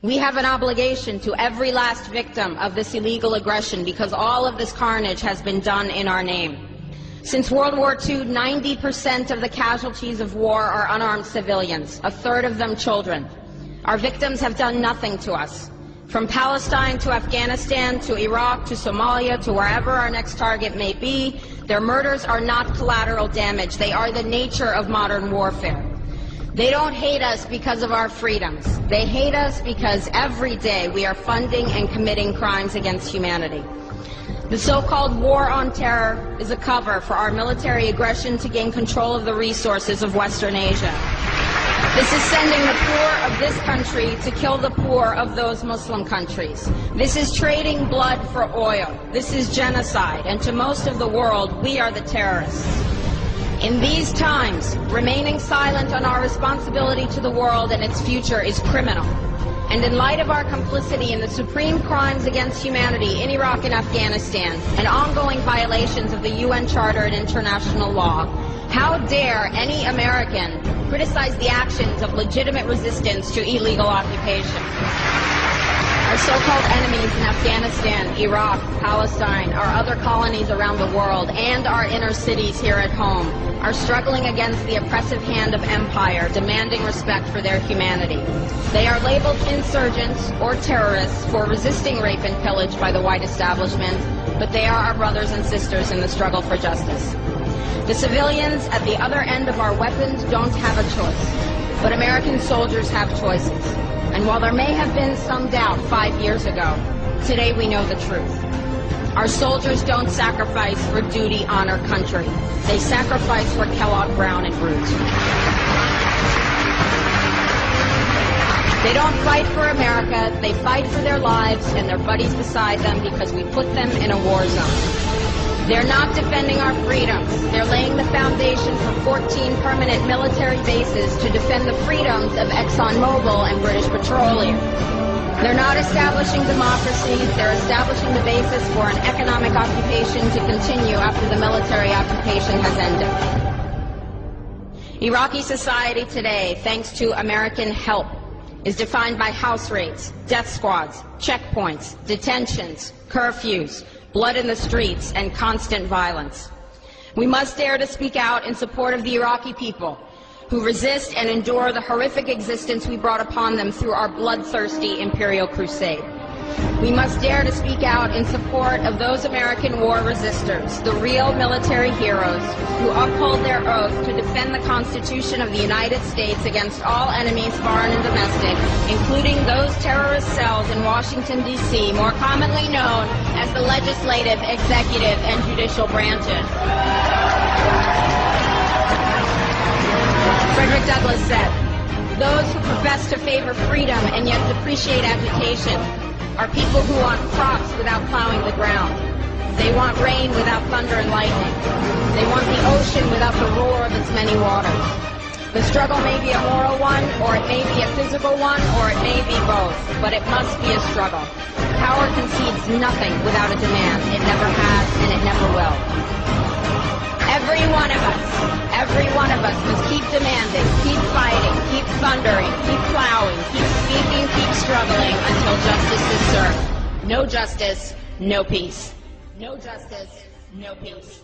We have an obligation to every last victim of this illegal aggression because all of this carnage has been done in our name. Since World War II, 90% of the casualties of war are unarmed civilians, a third of them children. Our victims have done nothing to us. From Palestine to Afghanistan to Iraq to Somalia to wherever our next target may be, their murders are not collateral damage. They are the nature of modern warfare. They don't hate us because of our freedoms. They hate us because every day we are funding and committing crimes against humanity. The so-called war on terror is a cover for our military aggression to gain control of the resources of Western Asia. This is sending the poor of this country to kill the poor of those Muslim countries. This is trading blood for oil. This is genocide, and to most of the world, we are the terrorists. In these times, remaining silent on our responsibility to the world and its future is criminal. And in light of our complicity in the supreme crimes against humanity in Iraq and Afghanistan and ongoing violations of the UN Charter and international law, how dare any American criticize the actions of legitimate resistance to illegal occupation? Our so-called enemies in Afghanistan, Iraq, Palestine, our other colonies around the world, and our inner cities here at home are struggling against the oppressive hand of empire, demanding respect for their humanity. They are labeled insurgents or terrorists for resisting rape and pillage by the white establishment, but they are our brothers and sisters in the struggle for justice. The civilians at the other end of our weapons don't have a choice, but American soldiers have choices. And while there may have been some doubt 5 years ago, today we know the truth. Our soldiers don't sacrifice for duty, honor, country. They sacrifice for Kellogg, Brown, and Root. They don't fight for America, they fight for their lives and their buddies beside them because we put them in a war zone. They're not defending our freedoms. They're laying the foundation for 14 permanent military bases to defend the freedoms of ExxonMobil and British Petroleum. They're not establishing democracy. They're establishing the basis for an economic occupation to continue after the military occupation has ended. Iraqi society today, thanks to American help, is defined by house raids, death squads, checkpoints, detentions, curfews, blood in the streets, and constant violence. We must dare to speak out in support of the Iraqi people who resist and endure the horrific existence we brought upon them through our bloodthirsty imperial crusade. We must dare to speak out in support of those American war resistors, the real military heroes who uphold their oath to defend the Constitution of the United States against all enemies, foreign and domestic, including those terrorist cells in Washington, D.C., more commonly known as the legislative, executive, and judicial branches. Frederick Douglass said, "Those who profess to favor freedom and yet depreciate agitation are people who want crops without plowing the ground. They want rain without thunder and lightning. They want the ocean without the roar of its many waters." The struggle may be a moral one, or it may be a physical one, or it may be both, but it must be a struggle. Power concedes nothing without a demand. It never has, and it never will. Every one of us must keep demanding, keep fighting, keep thundering, keep plowing, keep speaking, keep struggling until justice is served. No justice, no peace. No justice, no peace.